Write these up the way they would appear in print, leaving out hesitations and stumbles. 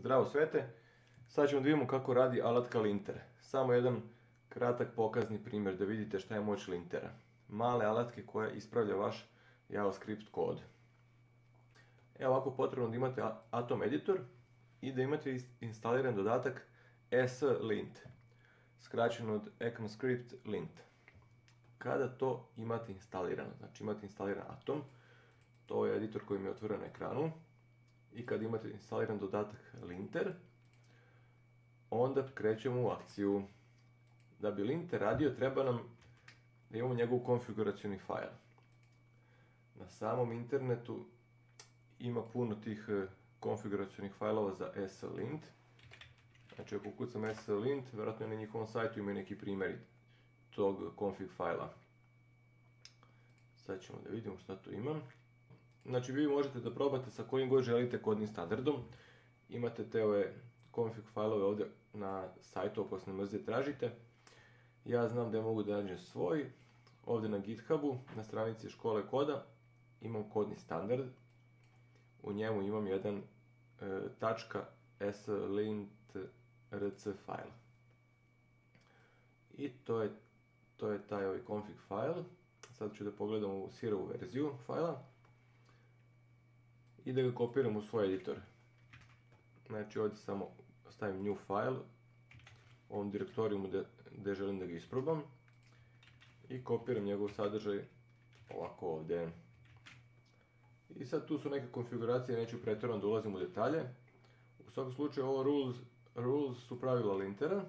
Zdravo svete, sad ćemo da vidimo kako radi alatka linter. Samo jedan kratak pokazni primjer da vidite šta je moć lintera. Male alatke koja ispravlja vaš JavaScript kod. Evo ovako potrebno da imate Atom editor i da imate instaliran dodatak slint, skraćeno od ECMAScript lint. Kada to imate instalirano, znači imate instaliran Atom, to je editor koji mi je otvoren na ekranu, i kad imate instaliran dodatak linter, onda krećemo u akciju. Da bi linter radio, treba nam da imamo njegov konfiguracioni fajl. Na samom internetu ima puno tih konfiguracionih fajlova za slint. Znači ako kucam slint, vjerojatno na njihovom sajtu imaju neki primjeri tog config fajla. Sad ćemo da vidimo šta tu imam. Znači vi možete da probate sa kojim god želite kodnim standardom. Imate te ove config fajlove ovdje na sajtu, ako se ne mrzite tražite. Ja znam da ja mogu da nađem svoj. Ovdje na GitHubu, na stranici škole koda, imam kodni standard. U njemu imam jedan .slint.rc fajl. I to je taj ovaj config fajl. Sad ću da pogledam u sirovu verziju fajla i da ga kopiram u svoj editor. Znači ovdje samo stavim new file u ovom direktorijumu gdje želim da ga isprobam i kopiram njegov sadržaj ovako ovdje. I sad tu su neke konfiguracije, neću pretjerano da ulazim u detalje. U svakom slučaju ovo rules su pravila lintera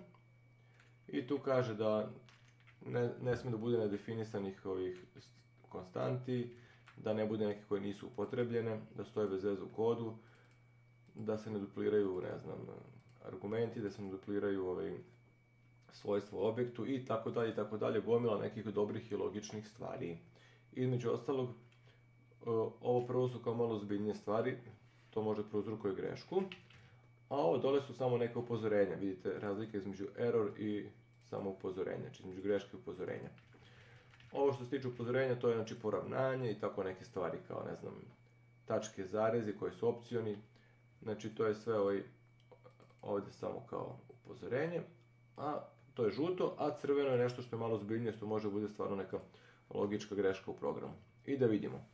i tu kaže da ne smije da bude nedefinisanih ovih konstanti, da ne bude neke koje nisu upotrebljene, da stoje bez veze u kodu, da se ne dupliraju, ne znam, argumenti, da se ne dupliraju svojstva u objektu i tako dalje, gomila nekih dobrih i logičnih stvari. Između ostalog, ovo prvo su kao malo zbiljnije stvari, to možda prouzrokuje grešku, a ovo dole su samo neke upozorenja, vidite razlika između error i samo upozorenja, znači između greške i upozorenja. Ovo što se tiče upozorenja, to je znači poravnanje i tako neke stvari kao, ne znam, tačke, zarezi koji su opcioni, znači to je sve ovdje samo kao upozorenje, a to je žuto, a crveno je nešto što je malo zbiljnije, što može bude stvarno neka logička greška u programu. I da vidimo.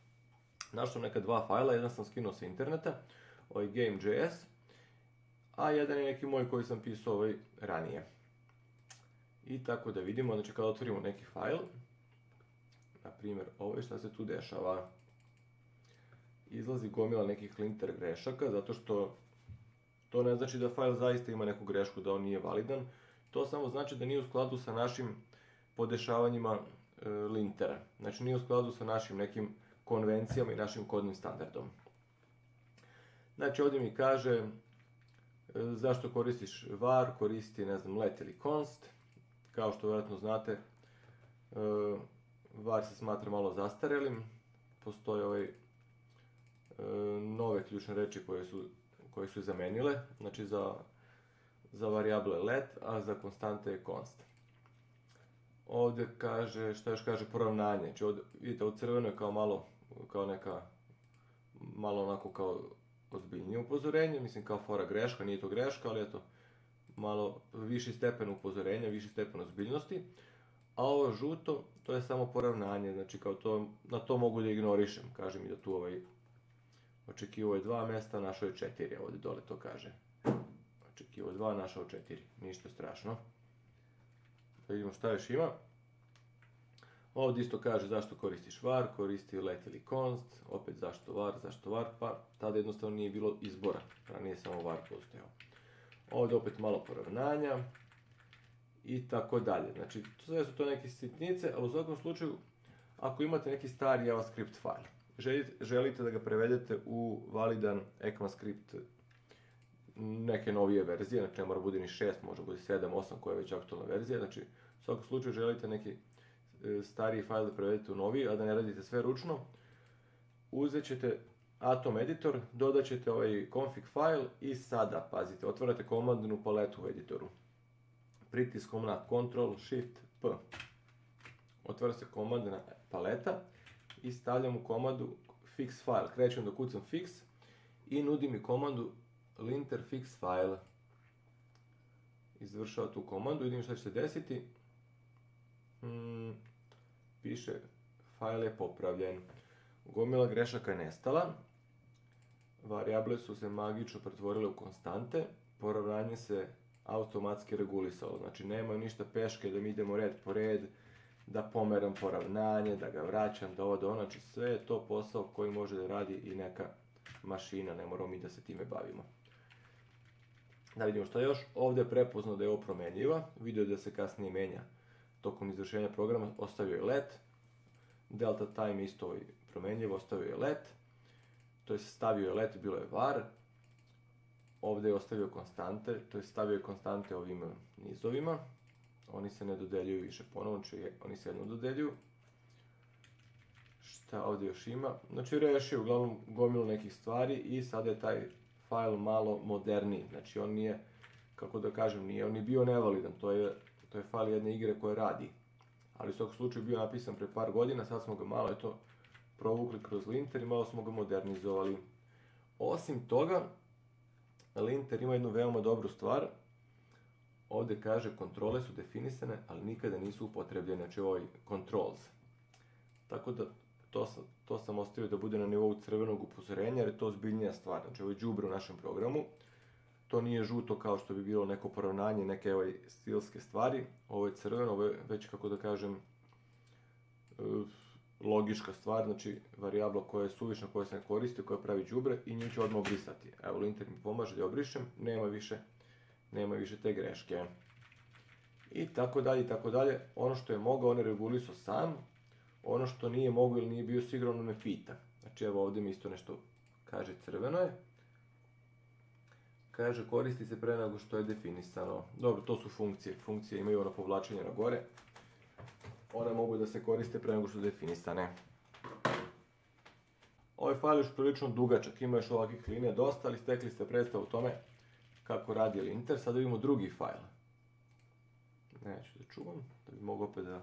Našao neka dva fajla, jedan sam skinuo sa interneta, game.js, a jedan je neki moj koji sam pisao ranije. I tako da vidimo, znači kada otvorimo neki fajl, na primjer šta se tu dešava. Izlazi gomila nekih linter grešaka, zato što to ne znači da fajl zaista ima neku grešku, da on nije validan. To samo znači da nije u skladu sa našim podešavanjima lintera. Znači nije u skladu sa našim nekim konvencijama i našim kodnim standardom. Znači ovdje mi kaže zašto koristiš var, koristi, ne znam, let ili const. Kao što vjerojatno znate, var se smatra malo zastarelim. Postoje nove ključne reči koje su zamenile, znači za varijable let, a za konstante je const. Ovdje kaže, šta još kaže, poravnanje. Znači ovdje, vidite, ovo crveno je kao neka, malo onako kao ozbiljnije upozorenje, mislim kao fora greška, nije to greška, ali eto, malo viši stepen upozorenja, viši stepen ozbiljnosti. A ovo žuto, to je samo poravnanje, znači kao to, na to mogu da ignorišem. Kaže mi da tu očekivao je 2 mjesta, našao je 4, ovdje dole to kaže. Očekivao je 2, našao 4, ništa strašno. Da vidimo šta još ima. Ovdje isto kaže zašto koristiš var, koristi let ili const, opet zašto var, pa tada jednostavno nije bilo izbora, ranije samo var postojao. Ovdje opet malo poravnanja i tako dalje. Znači sve su to neke sitnice, ali u svakom slučaju ako imate neki stari JavaScript fajl, želite da ga prevedete u validan ECMAScript neke novije verzije, znači ne mora bude ni 6, može bude 7, 8 koja je već aktualna verzija, znači u svakom slučaju želite neki stariji fajl da prevedete u noviji, a da ne radite sve ručno, uzet ćete Atom editor, dodat ćete ovaj config file i sada, pazite, otvarate komandnu paletu u editoru. Pritiskom na Ctrl-Shift-P. Otvara se komandna paleta i stavljam u komandu fix file. Krećem da kucam fix i nudi mi komandu linter fix file. Izvršava tu komandu, vidim šta će se desiti. Piše, file je popravljen. Gomila grešaka je nestala. Varijable su se magično pretvorile u konstante. Poravnanje se automatski regulisalo. Znači nema ništa peške da mi idemo red po red, da pomeram poravnanje, da ga vraćam, da ovo, da ono. Znači sve je to posao koji može da radi i neka mašina, ne moramo mi da se time bavimo. Da vidimo što još. Ovdje je prepoznao da je ovo promenljiva. Video da se kasnije menja tokom izvršenja programa. Ostavio je let. Delta time isto promenljivo, ostavio je let. To je stavio je let, bilo je var. Ovdje je ostavio konstante, to je stavio je konstante ovim nizovima. Oni se ne dodeljuju više ponovno, znači oni se jedno dodeljuju. Šta ovdje još ima? Znači rešio uglavnom gomilu nekih stvari i sada je taj file malo moderniji. Znači on nije, kako da kažem, nije on je bio nevalidan, to je file jedne igre koje radi. Ali u svakom slučaju bio napisan pre par godina, sad smo ga malo provukli kroz linter i malo smo ga modernizovali. Osim toga, linter ima jednu veoma dobru stvar. Ovdje kaže kontrole su definisane, ali nikada nisu upotrebljene, znači ovaj controls. Tako da to sam ostavio da bude na nivou crvenog upozorenja, jer je to ozbiljnija stvar. Znači ovo je đubre u našem programu. To nije žuto kao što bi bilo neko poravnanje, neke stilske stvari. Ovo je crveno, ovo je već, kako da kažem, logička stvar, znači varijabla koja je suvišna, koja se ne koristi, koja pravi đubre i nju ću odmah obrisati. Evo, linter mi pomaže da je obrišem, nema više te greške. I tako dalje, i tako dalje. Ono što je mogao, on je regulisao sam. Ono što nije mogao ili nije bio siguran, on me pita. Znači evo ovdje mi isto nešto kaže, crveno je. Kaže koristi se pre nego što je definisano. Dobro, to su funkcije. Funkcije imaju ono povlačenje na gore. One mogu da se koriste pre nego što su definisane. Ovaj fajl je još prilično dugačak, ima još ovakvih linija dosta, ali stekli ste predstavu o tome kako radi linter. Sada vidimo drugi fajl. Neću da čuvam, da bi mogu opet da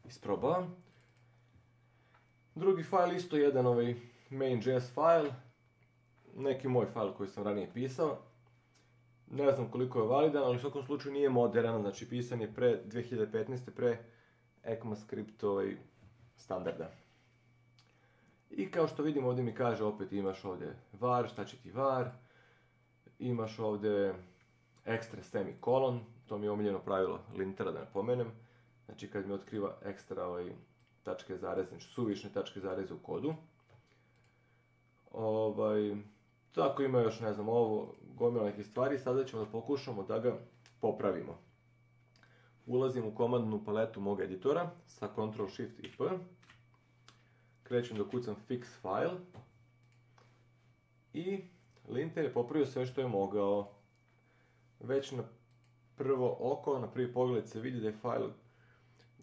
isprobavam. Drugi fajl isto jedan main.js fajl, neki moj fajl koji sam ranije pisao. Ne znam koliko je validan, ali u svakom slučaju nije moderan, znači pisan je pre 2015. pre ECMAScript standarda. I kao što vidimo ovdje mi kaže opet imaš ovdje var, šta će ti var, imaš ovdje ekstra semikolon, to mi je omiljeno pravilo lintera da napomenem, znači kad mi otkriva ekstra tačke zareze, znači suvišne tačke zareze u kodu. Tako ima još, ne znam, ovo, gomila nekih stvari, sada ćemo da pokušamo da ga popravimo. Ulazim u komandnu paletu mog editora sa Ctrl+Shift i P. Krećem da kucam fix file. I linter je popravio sve što je mogao. Već na prvo oko, na prvi pogled se vidi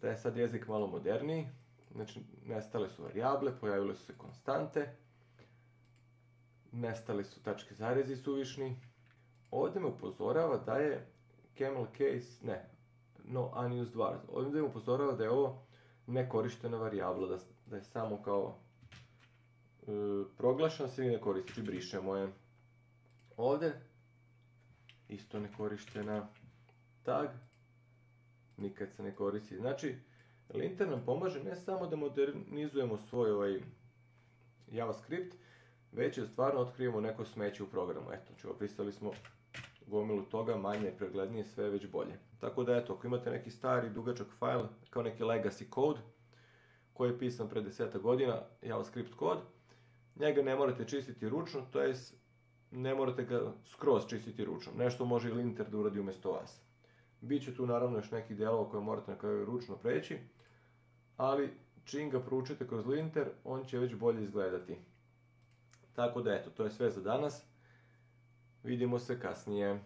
da je sad jezik malo moderniji. Znači, nestale su varijable, pojavile su se konstante. Nestali su tačke zarezi suvišni. Ovdje me upozorava da je camel case, no unused var. Ovdje me upozorava da je ovo nekorištena varijabla, da je samo kao proglašena se i ne koristi, znači brišemo je. Ovdje isto nekorištena tag, nikad se ne koristi. Znači, linter nam pomaže ne samo da modernizujemo svoj JavaScript, već da stvarno otkrijemo neko smeće u programu. Eto, znači opisali smo gomilu toga, manje, preglednije, sve je već bolje. Tako da eto, ako imate neki stari, dugačak fajl, kao neki legacy code, koji je pisan pre 10 godina, JavaScript kod, njega ne morate čistiti ručno, to jest ne morate ga skroz čistiti ručno. Nešto može i linter da uradi umjesto vas. Biće tu naravno još nekih dijelova koje morate na kraju ručno preći, ali čim ga proučite kroz linter, on će već bolje izgledati. Tako da eto, to je sve za danas. Vidimo se kasnije.